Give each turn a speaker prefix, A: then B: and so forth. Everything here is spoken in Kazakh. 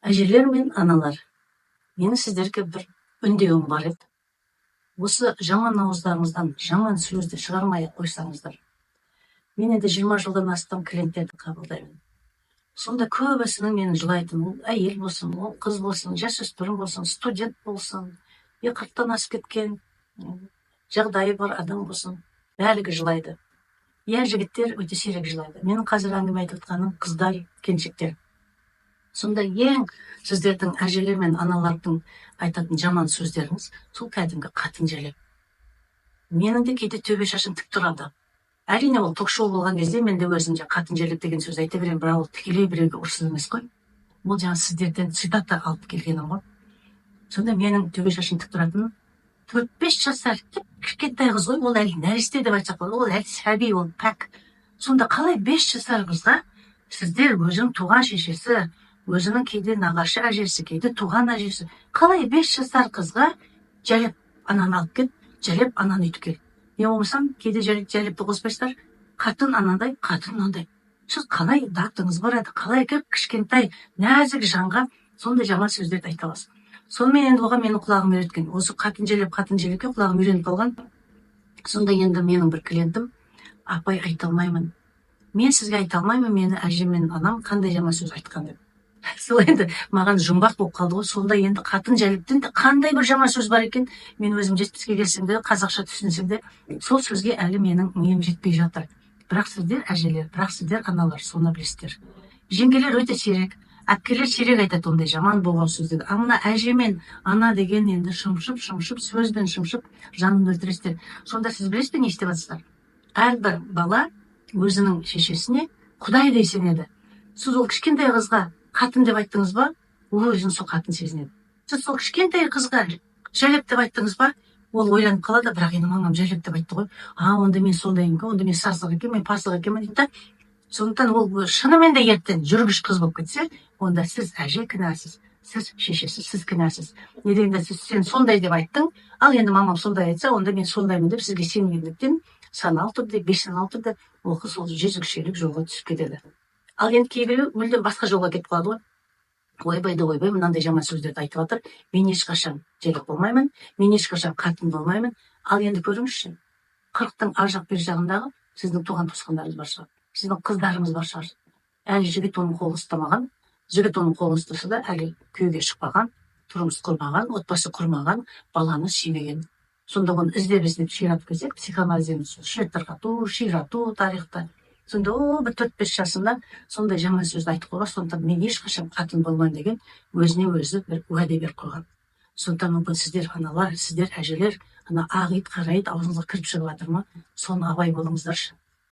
A: Әжелер мен аналар, менің сіздерге бір үндеуім бар еді. Осы жаман ауыздарыңыздан жаман сөзді шығармай қойсаңыздар. Мен енді 20 жылдан астам клиенттерді қабылдаймын. Сонда көбісінің мені жылайтын, ол әйел болсын, ол қыз болсын, жасөспірім болсын, студент болсын, 40-тан асып кеткен, жағдайы бар адам болсын, бәрі жылайды. Жігіттер өте сирек жылайды. Менің қазір әңгіме айтып жатқаным қыздар, келіншектер. Сонда ең сіздердің әжелер мен аналардың айтатын жаман сөздеріңіз сол кәдімгі қатын желеп. Менің де кейде төбе шашым тік тұрады. Әрине ол ток-шоу болған кезде мен де өзімше қатын желеп деген сөз айта беремін, бірақ ол тікелей біреуге ұрсыз емес қой. Ол жаңа сіздерден цитата алып келгенім ғой. Сонда менің төбе шашым тік тұратыным 4-5 жасар кішкентай қыз ғой, ол әлі нәресте деп айтсақ болады, ол әлі сәби, ол пәк. Сонда қалай 5 жасар қызға сіздер өзінің туған шешесі, өзінің кейде нағашы әжесі, кейде туған әжесі, қалай 5 жасар қызға жәлеп ананы алып кет, жәлеп ананы үйтіп кел. Не болмасам, кейде жәлепті қоспайсыздар, қатын анандай, қатын мынандай. Сіз қалай дағдыңыз бар еді, қалай кішкентай нәзік жанға сондай жаман сөздерді айта аласыз. Сонымен енді оған менің құлағым үйреткен. Осы қатын желепке құлағым үйреніп қалған. Сонда енді менің бір клиентім, апай айта алмаймын. Мен сізге айта алмаймын, мені әжем мен анам қандай жаман сөз айтқан деп. Сол енді маған жұмбақ болып қалды ғой. Сонда енді қатын жәлептен де қандай бір жаман сөз бар екен, мен өзім 70-ке келсем де, қазақша түсінсем де, сол сөзге әлі менің миым жетпей жатыр. Бірақ сіздер әжелер, бірақ сіздер аналар, соны білесіздер. Жеңгелер өте сирек, әпкелер сирек айтады ондай жаман болған сөздерді. Мына әже мен ана деген енді шымшып, сөзбен шымшып жанын өлтіресіздер. Сонда сіз білесіздер не істеп жатсыздар? Әрбір бала өзінің шешесіне Құдай дей сенеді. Сіз ол кішкентай қызға қатын деп айттыңыз ба, ол өзін сол қатын сезінеді. Сіз сол кішкентай қызға жәлеп деп айттыңыз ба, ол ойланып қалады, бірақ енді мамам жәлеп деп айтты ғой. Онда мен сондаймын, онда мен сасық екенмін, мен пасық екенмін дейді. Сондықтан ол шынымен де ертең жүргіш қыз болып кетсе, онда сіз әже кінәсіз, сіз шешесі, сіз кінәсіз. Не дегенде сен сондай деп айттың, ал енді мамам сондай айтса, онда мен сондаймын деп сізге сенгендіктен саналы түрде, бейсаналы түрде ол қыз сол жезөкшелік жолға түсіп кетеді. Ал енді кейбіреу мүлдем басқа жолға кетіп қалады ғой. Ойбай, мынандай жаман сөздерді айтып жатыр. Мен ешқашан желеп болмаймын, мен ешқашан қатын болмаймын. Ал енді көріңізші, 40-тың ар жақ бер жағындағы сіздің туған туысқандарыңыз бар шығар, сіздің қыздарыңыз бар шығар. Әлі жігіт оның қолын ұстамаған, жігіт оның қолын ұстаса да әлі күйеуге шықпаған, тұрмыс құрмаған, отбасы құрмаған, баланы сүймеген. Сонда оны іздеп ширатып келсек, психоанализден ширату тарихта. Сонда бір 4-5 жасында сондай жаман сөзді айтып қойған. Сондықтан мен ешқашан қатын болмаймын деген өзіне өзі бір уәде беріп қойған. Сондықтан мүмкін сіздер аналар, сіздер әжелер, ана ақ ит, қара ит аузыңызға кіріп шығып жатыр ма, соны абай болыңыздаршы.